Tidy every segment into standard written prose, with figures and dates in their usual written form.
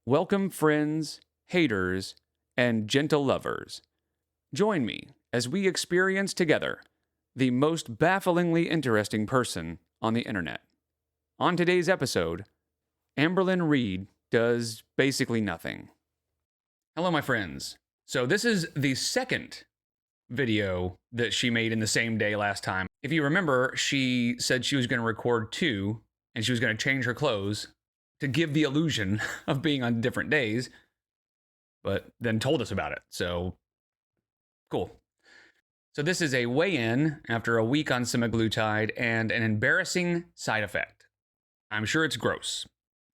Welcome, friends, haters, and gentle lovers. Join me as we experience together the most bafflingly interesting person on the internet. On today's episode, Amberlynn Reid does basically nothing. Hello, my friends. So this is the second video that she made in the same day last time. If you remember, she said she was going to record two, and she was going to change her clothes to give the illusion of being on different days, but then told us about it. So, cool. So this is a weigh-in after a week on semaglutide and an embarrassing side effect. I'm sure it's gross.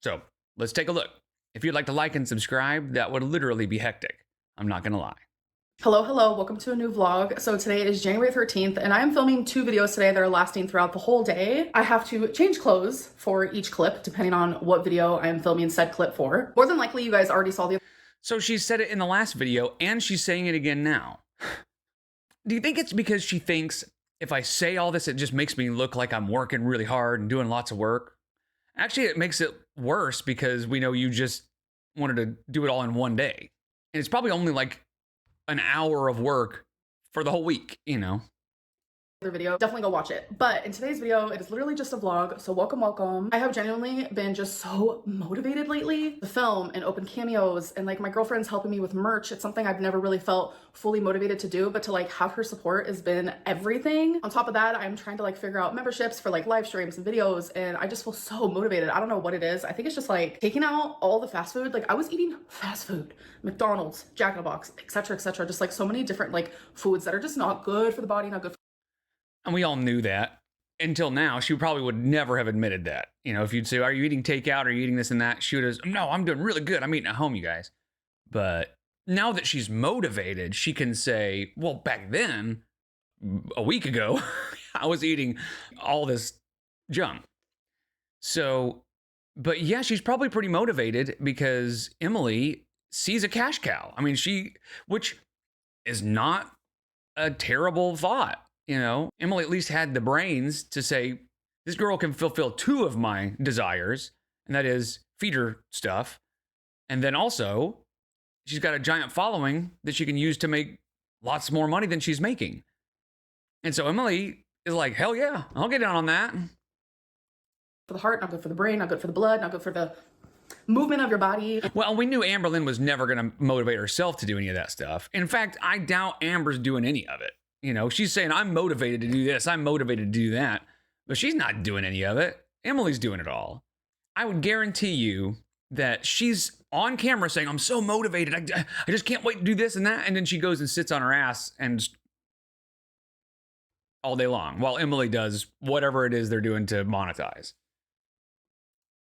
So, let's take a look. If you'd like to like and subscribe, that would literally be hectic. I'm not gonna lie. Hello, welcome to a new vlog. So today is January 13th and I am filming two videos today that are lasting throughout the whole day. I have to change clothes for each clip depending on what video I am filming said clip for. More than likely you guys already saw the— So she said it in the last video and she's saying it again now. Do you think it's because she thinks if I say all this, it just makes me look like I'm working really hard and doing lots of work? Actually, it makes it worse because we know you just wanted to do it all in one day. And it's probably only like an hour of work for the whole week, you know? video, definitely go watch it. But in today's video, it is literally just a vlog, so welcome. I have genuinely been just so motivated lately to film and open cameos, and like my girlfriend's helping me with merch. It's something I've never really felt fully motivated to do, but to like have her support has been everything. On top of that, I'm trying to like figure out memberships for like live streams and videos, and I just feel so motivated. I don't know what it is. I think it's just like taking out all the fast food. Like I was eating fast food, McDonald's, Jack in the Box, etc., just like so many different like foods that are just not good for the body, not good for— And we all knew that until now. She probably would never have admitted that. You know, if you'd say, are you eating takeout? Are you eating this and that? She would have, no, I'm doing really good. I'm eating at home, you guys. But now that she's motivated, she can say, well, back then, a week ago, I was eating all this junk. So, but yeah, she's probably pretty motivated because Emily sees a cash cow. I mean, which is not a terrible thought. You know, Emily at least had the brains to say, this girl can fulfill two of my desires, and that is feed her stuff. And then also, she's got a giant following that she can use to make lots more money than she's making. And so Emily is like, hell yeah, I'll get down on that. For the heart, not good for the brain, not good for the blood, not good for the movement of your body. Well, we knew Amberlynn was never going to motivate herself to do any of that stuff. In fact, I doubt Amber's doing any of it. You know, she's saying, I'm motivated to do this, I'm motivated to do that, but she's not doing any of it. Emily's doing it all. I would guarantee you that she's on camera saying, I'm so motivated, I just can't wait to do this and that, and then she goes and sits on her ass and all day long, while Emily does whatever it is they're doing to monetize.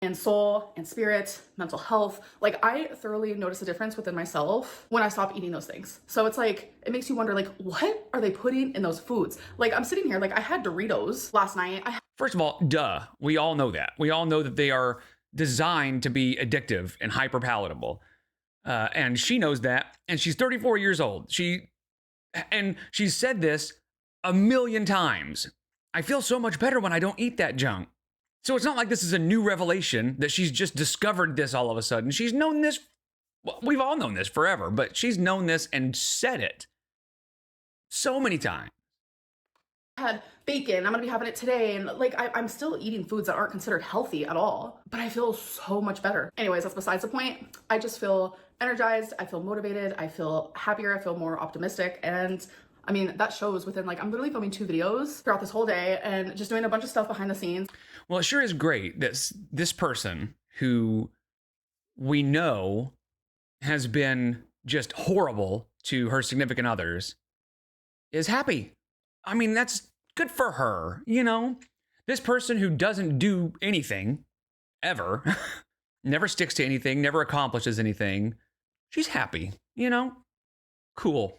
And soul and spirit, mental health. Like I thoroughly notice a difference within myself when I stop eating those things. So it's like, it makes you wonder, like, what are they putting in those foods? Like I'm sitting here, like I had Doritos last night. First of all, duh, we all know that. We all know that they are designed to be addictive and hyper palatable. And she knows that. And she's 34 years old. She's said this a million times. I feel so much better when I don't eat that junk. So it's not like this is a new revelation that she's just discovered this all of a sudden. She's known this, well, we've all known this forever, but she's known this and said it so many times. I had bacon, I'm gonna be having it today, and like I'm still eating foods that aren't considered healthy at all, but I feel so much better. Anyways, that's besides the point. I just feel energized, I feel motivated, I feel happier, I feel more optimistic, and I mean, that shows within, like, I'm literally filming two videos throughout this whole day and just doing a bunch of stuff behind the scenes. Well, it sure is great that this person who we know has been just horrible to her significant others is happy. I mean, that's good for her, you know? This person who doesn't do anything, ever, never sticks to anything, never accomplishes anything, she's happy, you know? Cool.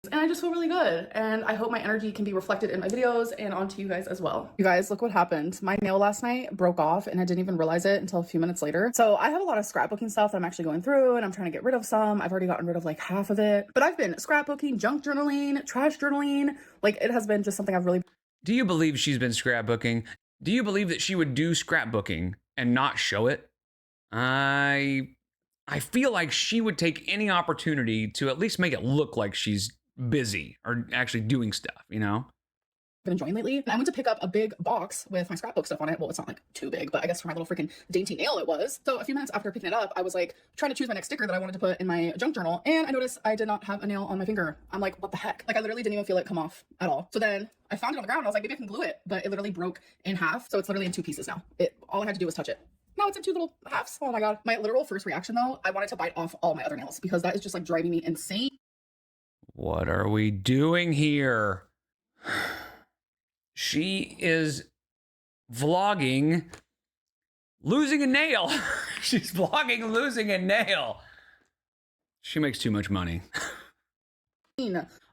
And I just feel really good, and I hope my energy can be reflected in my videos and onto you guys as well. You guys, look what happened. My nail last night broke off and I didn't even realize it until a few minutes later. So I have a lot of scrapbooking stuff that I'm actually going through, and I'm trying to get rid of some. I've already gotten rid of like half of it, but I've been scrapbooking, junk journaling, trash journaling. Like it has been just something I've really— Do you believe she's been scrapbooking? Do you believe that she would do scrapbooking and not show it? I feel like she would take any opportunity to at least make it look like she's busy or actually doing stuff, you know? Been enjoying lately. And I went to pick up a big box with my scrapbook stuff on it. Well, it's not like too big, but I guess for my little freaking dainty nail it was. So a few minutes after picking it up, I was like trying to choose my next sticker that I wanted to put in my junk journal, and I noticed I did not have a nail on my finger. I'm like, what the heck? Like I literally didn't even feel it come off at all. So then I found it on the ground and I was like, maybe I can glue it, but it literally broke in half. So it's literally in 2 pieces now. All I had to do was touch it. Now it's in 2 little halves. Oh my god. My literal first reaction though, I wanted to bite off all my other nails because that is just like driving me insane. What are we doing here? She is vlogging losing a nail. She's vlogging losing a nail. She makes too much money.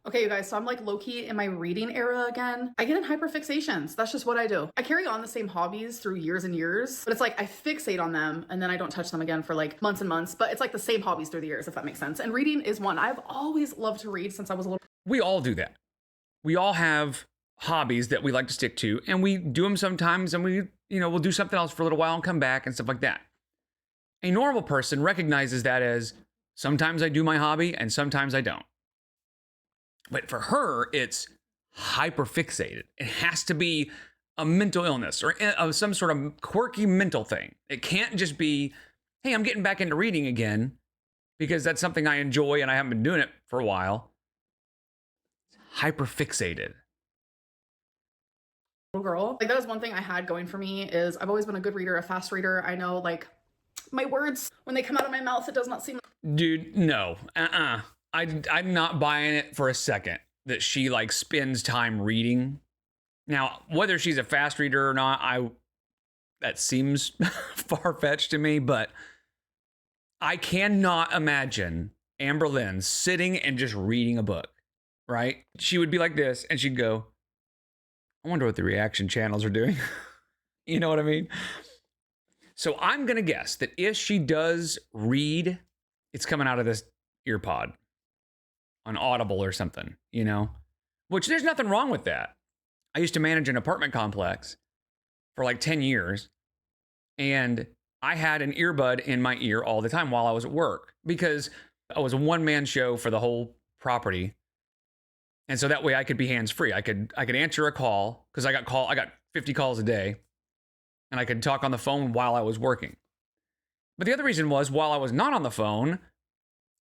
Okay, you guys, so I'm like low-key in my reading era again. I get in hyperfixations. That's just what I do. I carry on the same hobbies through years and years, but it's like I fixate on them and then I don't touch them again for like months and months, but it's like the same hobbies through the years, if that makes sense. And reading is one. I've always loved to read since I was a little. We all do that. We all have hobbies that we like to stick to, and we do them sometimes, and we'll do something else for a little while and come back and stuff like that. A normal person recognizes that as sometimes I do my hobby and sometimes I don't. But for her, it's hyperfixated. It has to be a mental illness or some sort of quirky mental thing. It can't just be, hey, I'm getting back into reading again because that's something I enjoy and I haven't been doing it for a while. It's hyperfixated. Girl, like that is one thing I had going for me is I've always been a good reader, a fast reader. I know like my words when they come out of my mouth, it does not seem. Dude, no, I'm not buying it for a second that she like spends time reading. Now, whether she's a fast reader or not, that seems far-fetched to me, but I cannot imagine Amberlynn sitting and just reading a book, right? She would be like this and she'd go, I wonder what the reaction channels are doing. You know what I mean? So I'm going to guess that if she does read, it's coming out of this ear pod on Audible or something, you know? Which there's nothing wrong with that. I used to manage an apartment complex for like 10 years, and I had an earbud in my ear all the time while I was at work because I was a one-man show for the whole property. And so that way I could be hands-free. I could answer a call because I got 50 calls a day, and I could talk on the phone while I was working. But the other reason was while I was not on the phone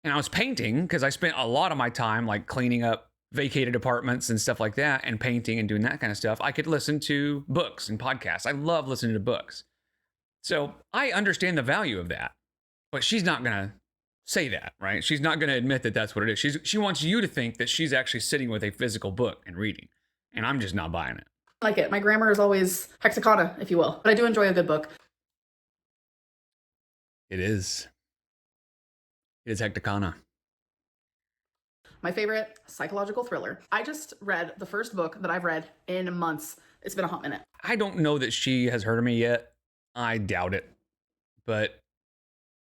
and I was painting, because I spent a lot of my time like cleaning up vacated apartments and stuff like that and painting and doing that kind of stuff, I could listen to books and podcasts. I love listening to books. So I understand the value of that, but she's not going to say that, right? She's not going to admit that that's what it is. She wants you to think that she's actually sitting with a physical book and reading, and I'm just not buying it. I like it. My grammar is always hexicana, if you will, but I do enjoy a good book. It is hecticana. My favorite psychological thriller. I just read the first book that I've read in months. It's been a hot minute. I don't know that she has heard of me yet. I doubt it, but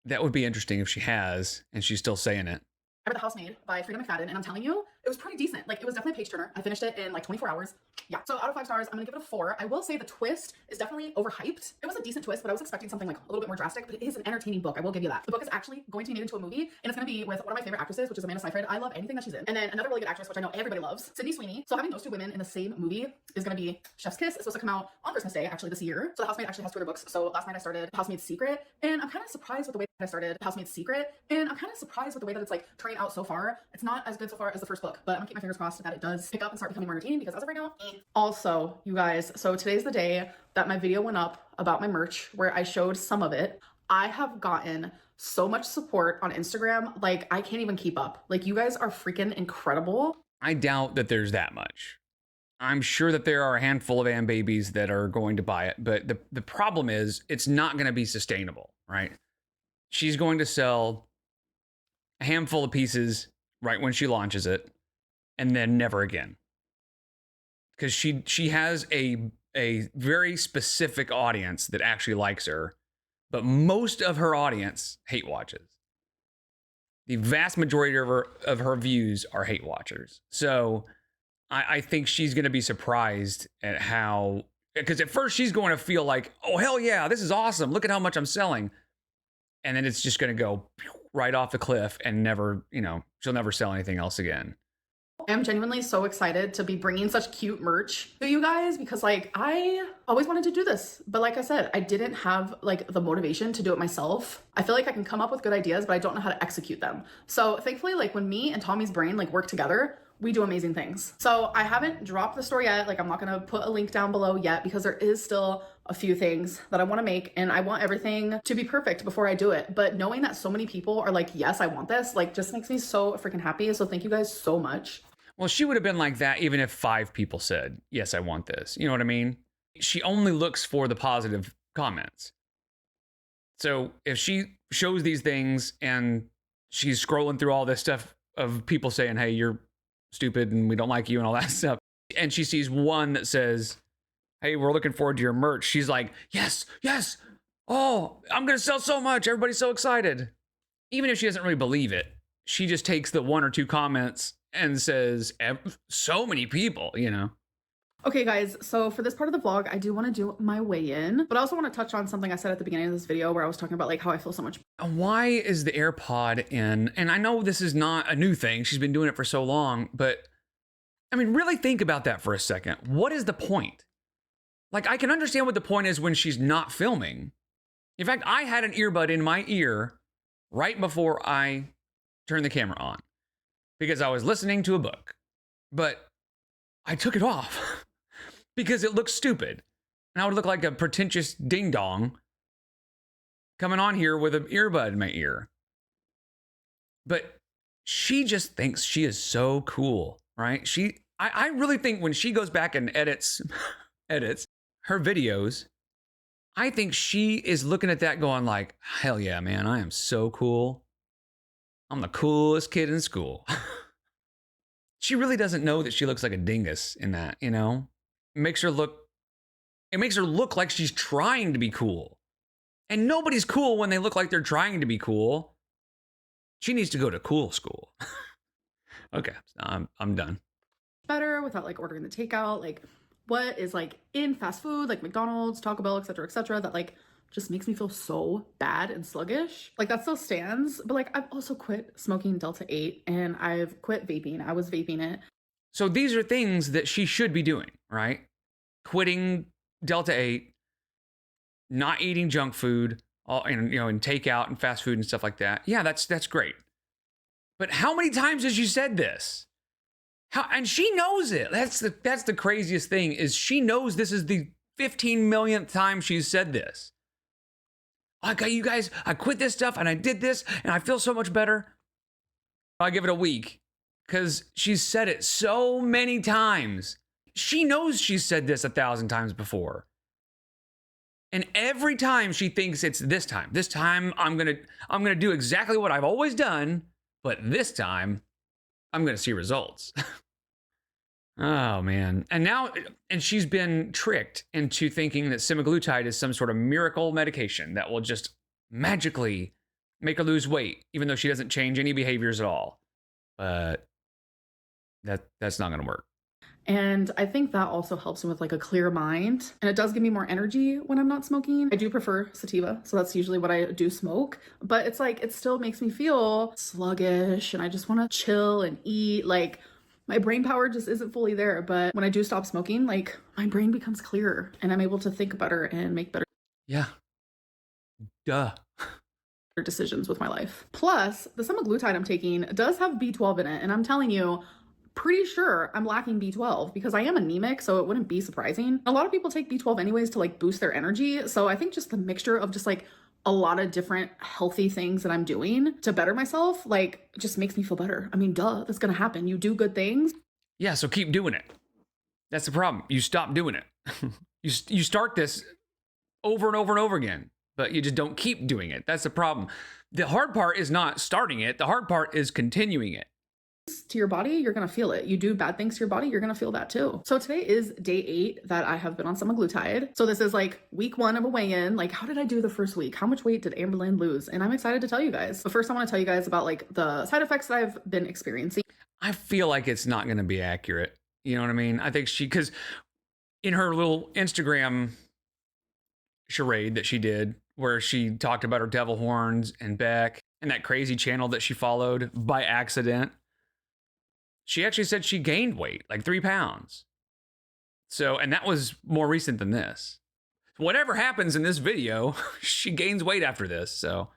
that would be interesting if she has and she's still saying it. I read The Housemaid by Frida McFadden, and I'm telling you, it was pretty decent. Like, it was definitely a page turner. I finished it in like 24 hours. Yeah. So out of 5 stars, I'm gonna give it a 4. I will say the twist is definitely overhyped. It was a decent twist, but I was expecting something like a little bit more drastic, but it is an entertaining book. I will give you that. The book is actually going to be made into a movie, and it's gonna be with one of my favorite actresses, which is Amanda Seyfried. I love anything that she's in. And then another really good actress, which I know everybody loves, Sydney Sweeney. So having those 2 women in the same movie is gonna be Chef's Kiss. It's supposed to come out on Christmas Day, actually, this year. So The Housemaid actually has 2 other books. So last night I started Housemaid's Secret, and I'm kind of surprised with the way that I started Housemaid's Secret, and I'm kind of surprised with the way that it's like turning out so far. It's not as good so far as the first book, but I'm gonna keep my fingers crossed that it does pick up and start becoming more entertaining, because as of right now, Also, you guys, so today's the day that my video went up about my merch where I showed some of it. I have gotten so much support on Instagram, like I can't even keep up. Like, you guys are freaking incredible. I doubt that there's that much. I'm sure that there are a handful of Am babies that are going to buy it, but the problem is it's not going to be sustainable, right? She's going to sell a handful of pieces right when she launches it, and then never again. Because she has a very specific audience that actually likes her, but most of her audience hate watches. The vast majority of her views are hate watchers. So I think she's going to be surprised at how, because at first she's going to feel like, oh, hell yeah, this is awesome. Look at how much I'm selling. and then it's just going to go right off the cliff and never, she'll never sell anything else again. I'm genuinely so excited to be bringing such cute merch to you guys because like I always wanted to do this, but like I said, I didn't have like the motivation to do it myself. I feel like I can come up with good ideas, but I don't know how to execute them. So thankfully, like when me and Tommy's brain like work together, we do amazing things. So I haven't dropped the store yet. Like I'm not gonna put a link down below yet because there is still a few things that I want to make and I want everything to be perfect before I do it. But knowing that so many people are like, yes, I want this, like just makes me so freaking happy. So thank you guys so much. Well, she would have been like that even if 5 people said, yes, I want this. You know what I mean? She only looks for the positive comments. So if she shows these things and she's scrolling through all this stuff of people saying, hey, you're stupid and we don't like you and all that stuff, and she sees one that says, hey, we're looking forward to your merch, she's like, yes, yes. Oh, I'm going to sell so much. Everybody's so excited. Even if she doesn't really believe it, she just takes the 1 or 2 comments and says, so many people, Okay guys, so for this part of the vlog, I do want to do my weigh-in, but I also want to touch on something I said at the beginning of this video where I was talking about like how I feel so much. Why is the AirPod in? And I know this is not a new thing. She's been doing it for so long, but I mean, really think about that for a second. What is the point? Like, I can understand what the point is when she's not filming. In fact, I had an earbud in my ear right before I turned the camera on because I was listening to a book, but I took it off because it looked stupid. And I would look like a pretentious ding dong coming on here with an earbud in my ear. But she just thinks she is so cool, right? I really think when she goes back and edits her videos, I think she is looking at that going like, hell yeah, man, I am so cool. I'm the coolest kid in school. She really doesn't know that she looks like a dingus in that, It makes her look like she's trying to be cool. And nobody's cool when they look like they're trying to be cool. She needs to go to cool school. Okay, I'm done. Better without like ordering the takeout, like what is like in fast food, like McDonald's, Taco Bell, etc., that like just makes me feel so bad and sluggish. Like that still stands, but like I've also quit smoking Delta 8 and I've quit vaping. I was vaping it. So these are things that she should be doing, right? Quitting Delta 8, not eating junk food, and takeout and fast food and stuff like that. Yeah, that's great. But how many times has she said this? And she knows it. That's the craziest thing is she knows this is the 15 millionth time she's said this. Okay, you guys, I quit this stuff and I did this and I feel so much better. I'll give it a week because she's said it so many times. She knows she's said this 1,000 times before. And every time she thinks it's this time I'm gonna do exactly what I've always done, but this time I'm gonna see results. Oh man. And she's been tricked into thinking that semaglutide is some sort of miracle medication that will just magically make her lose weight, even though she doesn't change any behaviors at all. But that's not gonna work. And I think that also helps me with like a clear mind. And it does give me more energy when I'm not smoking. I do prefer sativa, so that's usually what I do smoke. But it's like, it still makes me feel sluggish and I just want to chill and eat. Like my brain power just isn't fully there. But when I do stop smoking, like my brain becomes clearer and I'm able to think better and make better. Yeah. Duh. Decisions with my life. Plus, the semaglutide I'm taking does have B12 in it. And I'm telling you, pretty sure I'm lacking B12 because I am anemic, so it wouldn't be surprising. A lot of people take B12 anyways to like boost their energy. So I think just the mixture of just like a lot of different healthy things that I'm doing to better myself, like just makes me feel better. I mean, duh, that's gonna happen. You do good things. Yeah, so keep doing it. That's the problem. You stop doing it. you start this over and over and over again, but you just don't keep doing it. That's the problem. The hard part is not starting it. The hard part is continuing it. To your body, you're gonna feel it. You do bad things to your body, you're gonna feel that too. So today is day 8 that I have been on semaglutide. So this is like week 1 of a weigh-in. Like, how did I do the first week? How much weight did Amberlynn lose? And I'm excited to tell you guys. But first I want to tell you guys about like the side effects that I've been experiencing. I feel like it's not gonna be accurate. You know what I mean? I think because in her little Instagram charade that she did where she talked about her devil horns and Beck and that crazy channel that she followed by accident. She actually said she gained weight, like 3 pounds. So, and that was more recent than this. Whatever happens in this video, she gains weight after this, so.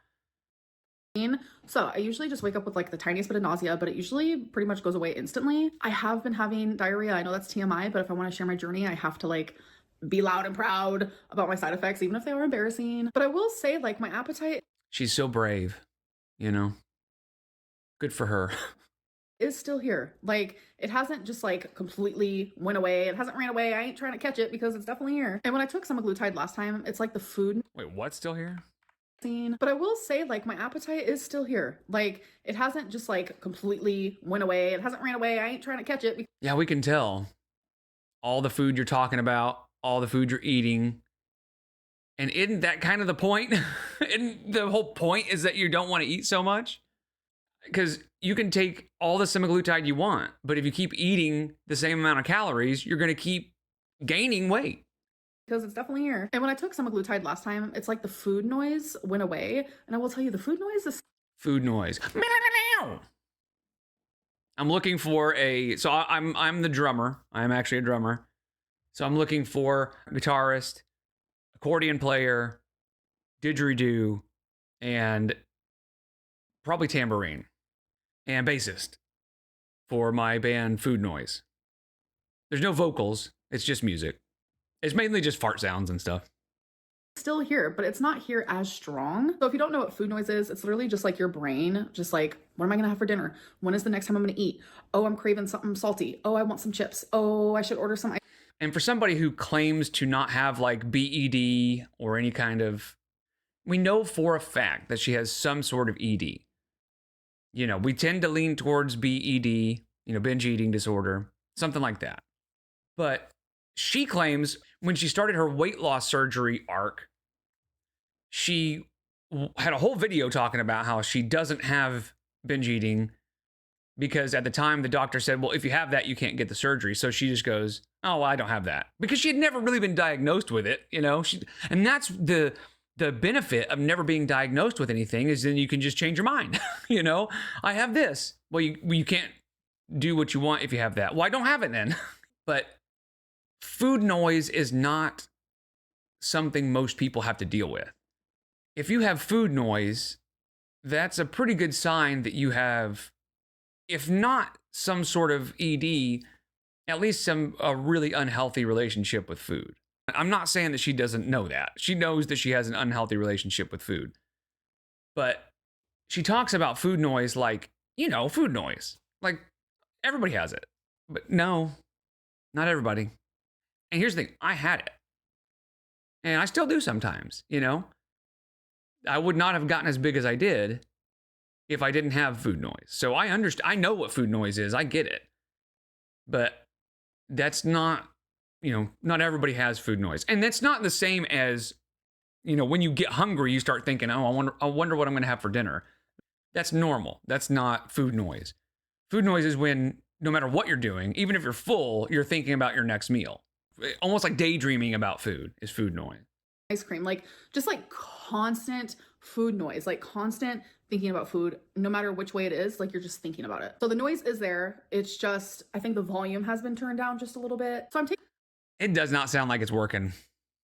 So I usually just wake up with like the tiniest bit of nausea, but it usually pretty much goes away instantly. I have been having diarrhea. I know that's TMI, but if I want to share my journey, I have to like be loud and proud about my side effects, even if they are embarrassing. But I will say, like, my appetite. She's so brave, you know? Good for her. Is still here. Like, it hasn't just like completely went away. It hasn't ran away. I ain't trying to catch it because it's definitely here. And when I took semaglutide last time, it's like the food. Wait, what's still here? But I will say, like, my appetite is still here. Like, it hasn't just like completely went away. It hasn't ran away. I ain't trying to catch it. Yeah, we can tell. All the food you're talking about, all the food you're eating. And isn't that kind of the point? And the whole point is that you don't want to eat so much? Because you can take all the semaglutide you want, but if you keep eating the same amount of calories, you're going to keep gaining weight. Because it's definitely here. And when I took semaglutide last time, it's like the food noise went away. And I will tell you, the food noise is... Food noise. I'm looking for I'm the drummer. I'm actually a drummer. So I'm looking for a guitarist, accordion player, didgeridoo, and probably tambourine, and bassist for my band Food Noise. There's no vocals. It's just music. It's mainly just fart sounds and stuff. Still here, but it's not here as strong. So if you don't know what food noise is, it's literally just like your brain, just like, what am I gonna have for dinner? When is the next time I'm gonna eat? Oh, I'm craving something salty. Oh, I want some chips. Oh, I should order some. And for somebody who claims to not have like BED or any kind of, we know for a fact that she has some sort of ED. You know, we tend to lean towards BED, you know, binge eating disorder, something like that. But she claims when she started her weight loss surgery arc, she had a whole video talking about how she doesn't have binge eating because at the time the doctor said, well, if you have that, you can't get the surgery. So she just goes, oh, well, I don't have that, because she had never really been diagnosed with it, you know. And that's the benefit of never being diagnosed with anything, is then you can just change your mind. You know, I have this. Well, you can't do what you want if you have that. Well, I don't have it then. But food noise is not something most people have to deal with. If you have food noise, that's a pretty good sign that you have, if not some sort of ED, at least a really unhealthy relationship with food. I'm not saying that she doesn't know that. She knows that she has an unhealthy relationship with food. But she talks about food noise like, you know, food noise. Like, everybody has it. But no, not everybody. And here's the thing, I had it. And I still do sometimes, you know. I would not have gotten as big as I did if I didn't have food noise. So I know what food noise is. I get it. But that's not, you know, not everybody has food noise. And that's not the same as, you know, when you get hungry, you start thinking, oh, I wonder what I'm going to have for dinner. That's normal. That's not food noise. Food noise is when, no matter what you're doing, even if you're full, you're thinking about your next meal. Almost like daydreaming about food is food noise. Ice cream, like just like constant food noise, like constant thinking about food, no matter which way it is, like you're just thinking about it. So the noise is there. It's just, I think the volume has been turned down just a little bit. So I'm taking... It does not sound like it's working.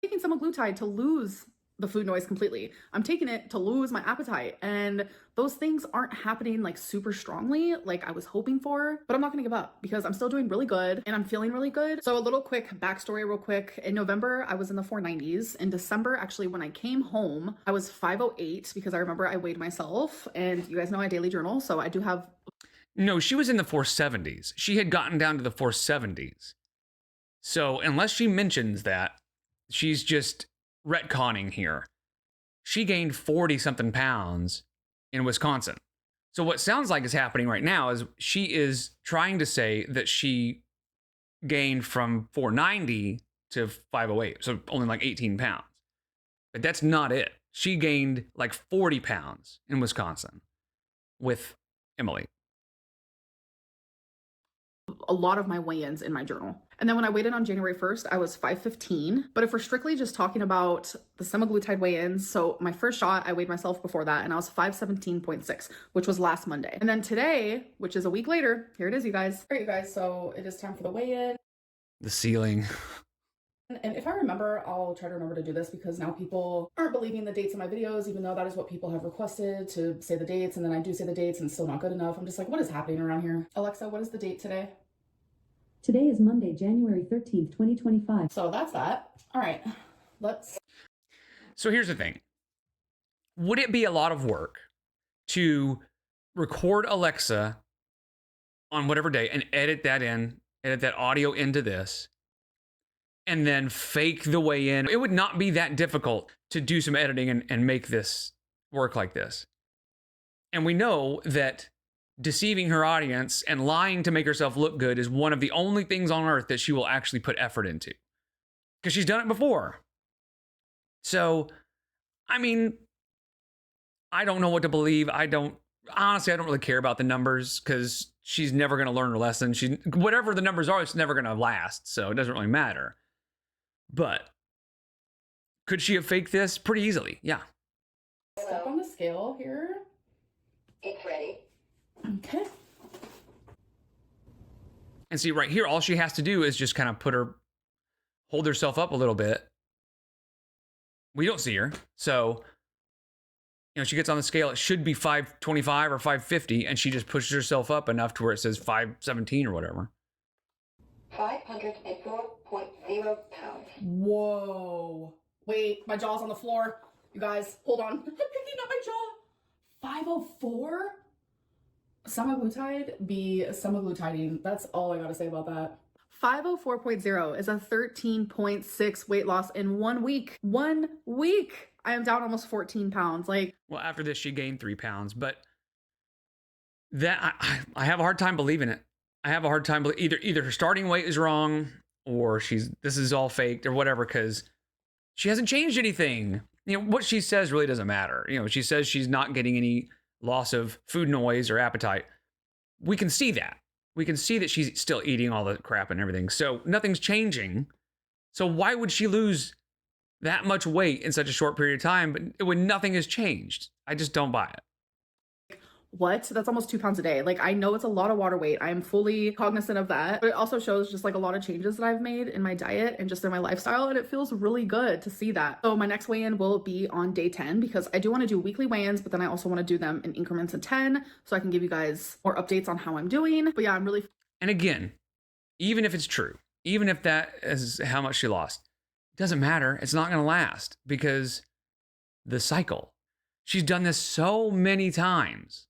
Taking semaglutide to lose the food noise completely. I'm taking it to lose my appetite, and those things aren't happening like super strongly like I was hoping for, but I'm not gonna give up because I'm still doing really good and I'm feeling really good. So a little quick backstory real quick. In November, I was in the 490s. In December, actually, when I came home, I was 508 because I remember I weighed myself, and you guys know I daily journal, so I do have... No, she was in the 470s. She had gotten down to the 470s. So unless she mentions that, she's just retconning here. She gained 40 something pounds in Wisconsin. So what sounds like is happening right now is she is trying to say that she gained from 490 to 508. So only like 18 pounds. But that's not it. She gained like 40 pounds in Wisconsin with Emily. A lot of my weigh-ins in my journal. And then when I weighed in on January 1st, I was 515. But if we're strictly just talking about the semaglutide weigh-ins, so my first shot, I weighed myself before that and I was 517.6, which was last Monday. And then today, which is a week later, here it is, you guys. All right, you guys, so it is time for the weigh-in. The ceiling. And if I remember, I'll try to remember to do this because now people aren't believing the dates in my videos, even though that is what people have requested, to say the dates. And then I do say the dates and it's still not good enough. I'm just like, what is happening around here? Alexa, what is the date today? Today is Monday, January 13th, 2025. So that's that. All right, let's. So here's the thing. Would it be a lot of work to record Alexa on whatever day and edit that audio into this, and then fake the way in? It would not be that difficult to do some editing and make this work like this. And we know that deceiving her audience and lying to make herself look good is one of the only things on earth that she will actually put effort into, because she's done it before. So, I mean, I don't know what to believe. Honestly, I don't really care about the numbers because she's never going to learn her lesson. Whatever the numbers are, it's never going to last. So it doesn't really matter. But could she have faked this? Pretty easily. Yeah. Step on the scale here. It's ready. Okay. And see right here, all she has to do is just kind of hold herself up a little bit. We don't see her. So, she gets on the scale. It should be 525 or 550. And she just pushes herself up enough to where it says 517 or whatever. 504.0 pounds. Whoa. Wait, my jaw's on the floor. You guys, hold on. I'm picking up my jaw. 504? Semaglutide be semaglutiding. That's all I gotta say about that. 504.0 is a 13.6 weight loss in 1 week. 1 week! I am down almost 14 pounds. Well, after this, she gained 3 pounds, but that I have a hard time believing it. I have a hard time either her starting weight is wrong or this is all faked or whatever, because she hasn't changed anything. What she says really doesn't matter. She says she's not getting any loss of food noise or appetite. We can see that. We can see that she's still eating all the crap and everything. So nothing's changing. So why would she lose that much weight in such a short period of time when nothing has changed? I just don't buy it. What? That's almost 2 pounds a day. I know it's a lot of water weight. I am fully cognizant of that. But it also shows just a lot of changes that I've made in my diet and just in my lifestyle. And it feels really good to see that. So my next weigh-in will be on day 10 because I do want to do weekly weigh-ins, but then I also want to do them in increments of 10 so I can give you guys more updates on how I'm doing. But yeah, I'm really. And again, even if it's true, even if that is how much she lost, it doesn't matter. It's not going to last because the cycle. She's done this so many times.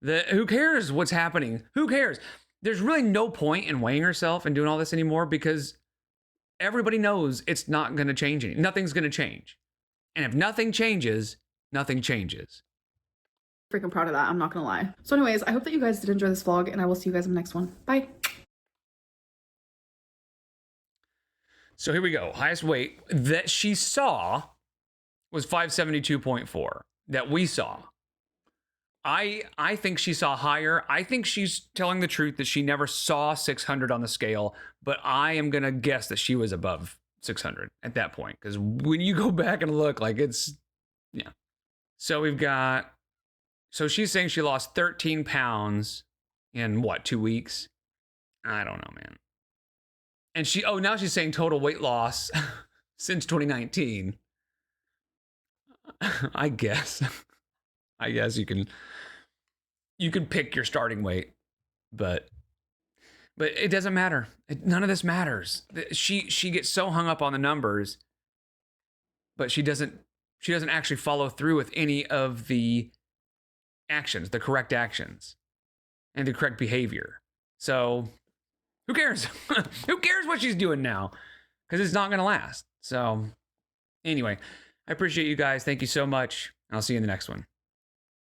Who cares what's happening? Who cares? There's really no point in weighing herself and doing all this anymore because everybody knows it's not going to change anything. Nothing's going to change. And if nothing changes, nothing changes. Freaking proud of that. I'm not going to lie. So anyways, I hope that you guys did enjoy this vlog and I will see you guys in the next one. Bye. So here we go. Highest weight that she saw was 572.4 that we saw. I think she saw higher. I think she's telling the truth that she never saw 600 on the scale, but I am going to guess that she was above 600 at that point. Because when you go back and look, yeah. So so she's saying she lost 13 pounds in 2 weeks? I don't know, man. And now she's saying total weight loss since 2019. I guess you can pick your starting weight, but it doesn't matter. None of this matters. She gets so hung up on the numbers, but she doesn't actually follow through with any of the actions, the correct actions, and the correct behavior. So who cares? Who cares what she's doing now? Because it's not going to last. So anyway, I appreciate you guys. Thank you so much. I'll see you in the next one.